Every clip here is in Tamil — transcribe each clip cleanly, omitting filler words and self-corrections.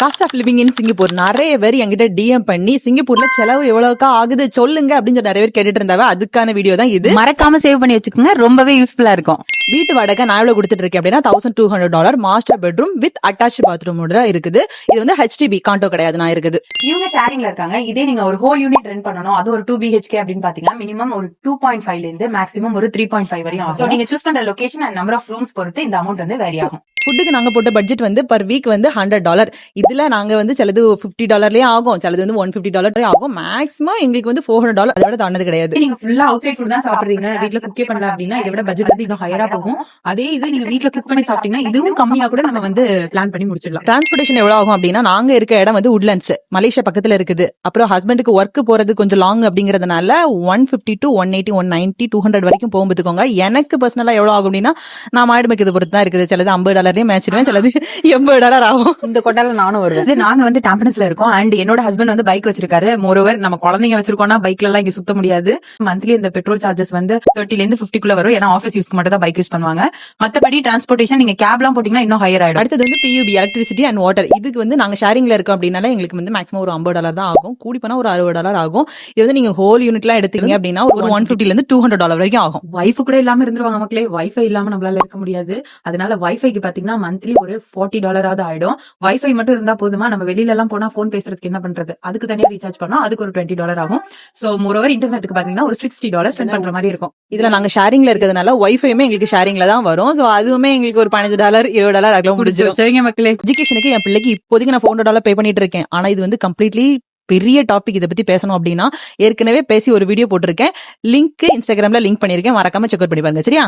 Cost of living in Singapore நிறைய பேர் என்கிட்ட டிஎம் பண்ணி சிங்கப்பூர்ல செலவு எவ்வளவுக்கா ஆகுது சொல்லுங்க அப்படின்னு சொல்லி நிறைய பேர் கேட்டுட்டு இருந்தாங்க. அதுக்கான வீடியோ தான் இது. மறக்காம சேவ் பண்ணி வச்சுக்கோங்க, ரொம்பவே யூஸ்ஃபுல்லா இருக்கும். வீட்டு வாடகை நான் எவ்வளவு கொடுத்துட்டு இருக்கேன் அப்படின்னா $1200 மாஸ்டர் பெட்ரூம் வித் அட்டாச் பாத்ரூமோட இருக்குது. இது வந்து HDB காண்டோ கிடையாது, நான் இருக்குது. இவங்க ஷேரிங்ல இருக்காங்க. இதே நீங்க ஒரு ஹோல் யூனிட் ரெண்ட் பண்ணணும், அது ஒரு 2 BHK அப்படின்னு பாத்தீங்கன்னா மினிமம் ஒரு 2.5 ல இருந்து மேக்ஸிமம் ஒரு 3.5 வரையும் ஆகும். நீங்க சூஸ் பண்ற location and number of rooms பொறுத்து இந்த அமௌண்ட் வந்து வேரி ஆகும். ஃபுட்டுக்கு நாங்க போட்ட பட்ஜெட் வந்து பர் வீக் வந்து $100. இதுல நாங்க வந்து சிலது $50 ஆகும், சிலது வந்து $150 ஆகும். மேக்ஸிமம் எங்களுக்கு வந்து $400 அதோட தாண்டது கிடையாது. நீங்க ஃபுல்லா அவுட் சைட் ஃபுட் தான் சாப்பிடுறீங்க, வீட்ல குக்கே பண்ணல அப்படின்னா இதை விட பட்ஜெட் வந்து இன்னும் ஹையரா போகும். அதே இது நீங்க வீட்ல குக் பண்ணி சாப்பிட்டீங்கன்னா இதுவும் கம்மியா கூட நம்ம வந்து பிளான் பண்ணி முடிச்சிடலாம். டிரான்ஸ்போர்டேஷன் எவ்வளவு ஆகும் அப்படின்னா, நாங்க இருக்க இடம் வந்து உட்லண்ட்ஸ், மலேசியா பக்கத்துல இருக்குது. அப்புறம் ஹஸ்பண்டுக்கு ஒர்க் போறது கொஞ்சம் லாங் அப்படிங்கறதுனால 150 to 180 190 200 வரைக்கும் போகும்போதுக்கோங்க. எனக்கு பர்சனலா எவ்வளவு ஆகும் அப்படின்னா, நான் மாடு மேய்க்கிறது பொறுத்து தான் இருக்குது. சிலது $50 மேய்ச்சிருவேன், சிலது $80 ஆகும். இந்த கொட்டால நானும் வருவேன். நாங்க வந்து டாம்பனஸ்ல இருக்கோம் அண்ட் என்னோட ஹஸ்பண்ட் வந்து பைக் வச்சிருக்காரு. மோரோவர் நம்ம குழந்தைங்க வச்சிருக்கோம்னா பைக்ல எல்லாம் இங்க சுத்த முடியாது. மந்த்லி இந்த பெட்ரோல் சார்ஜஸ் வந்து 30 ல இருந்து 50 குள்ள வரும். ஏன்னா ஆஃபீஸ் யூஸ்க்கு மட்டும் தான் பைக் யூஸ் பண்ணுவாங்க. மத்தபடி டிரான்ஸ்போர்டேஷன் நீங்க கேப் எல்லாம் போட்டீங்கன்னா இன்னும் ஹையர் ஆயிடும். அடுத்தது வந்து PUB எலக்ட்ரிசிட்டி அண்ட் வாட்டர். இதுக்கு வந்து நாங்க ஷேரிங்ல இருக்கோம் அப்படின்னால எங்களுக்கு வந்து மேக்ஸிமம் ஒரு $50 தான் ஆகும். கூடி போனா ஒரு $60 ஆகும். இது வந்து நீங்க ஹோல் யூனிட்லாம் எடுத்தீங்க அப்படின்னா ஒரு 150 ல இருந்து $200 வரைக்கும் ஆகும். வைஃப் கூட இல்லாம இருந்துருவாங்க மக்களே. வைஃபை இல்லாம நம்மளால இருக்க முடியாது. அதனால வைஃபைக்கு பாத்தீங்கன்னா மந்த்லி ஒரு $40 ஆயிடும். வைஃபை மட்டும் இருந்தா போதுமா? நம்ம வெளியில எல்லாம் போனா போன் பேசுறதுக்கு என்ன பண்றது? அதுக்கு தனியா ரீசார்ஜ் பண்ணா அதுக்கு ஒரு $20 ஆகும். சோ மோரோவர் இன்டர்நெட்டுக்கு பாத்தீங்கன்னா ஒரு $60 ஸ்பெண்ட் பண்ற மாதிரி இருக்கும். இதுல நாங்க ஷேரிங்ல இருக்கிறதுனால வைஃபையுமே எங்களுக்கு ஷேரிங்ல தான் வரும். சோ அதுவுமே எங்களுக்கு ஒரு $15 $20 ஆகலாம் முடிஞ்சிடும். சரிங்க மக்களே. எஜுகேஷனுக்கு என் பிள்ளைக்கு இப்போதைக்கு நான் $400 பே பண்ணிட்டு இருக்கேன். ஆனா இது வந்து கம்ப்ளீட்லி பெரிய டாபிக். இதை பத்தி பேசணும் அப்படின்னா ஏற்கனவே பேசி ஒரு வீடியோ போட்டிருக்கேன். லிங்க் இன்ஸ்டாகிராம்ல லிங்க் பண்ணிருக்கேன், மறக்காம செக் அவுட் பண்ணி பாருங்க. சரியா?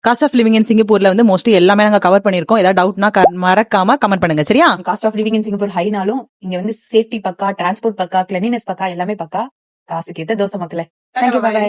காஸ்ட் ஆஃப் லிவிங் இன் சிங்கப்பூர்ல வந்து மோஸ்ட்லி எல்லாமே நாங்க கவர் பண்ணிருக்கோம். ஏதாவது டவுட்னா மறக்காம கமெண்ட் பண்ணுங்க. சரியா? Cost of living in Singapore ஹைனாலும் இங்க வந்து சேஃப்டி பக்கா, டிரான்ஸ்போர்ட் பக்கா, கிளீனினஸ் பக்கா, எல்லாமே பக்கா. காசுக்கு ஏத்த தோசை மக்களே. Thank you, by.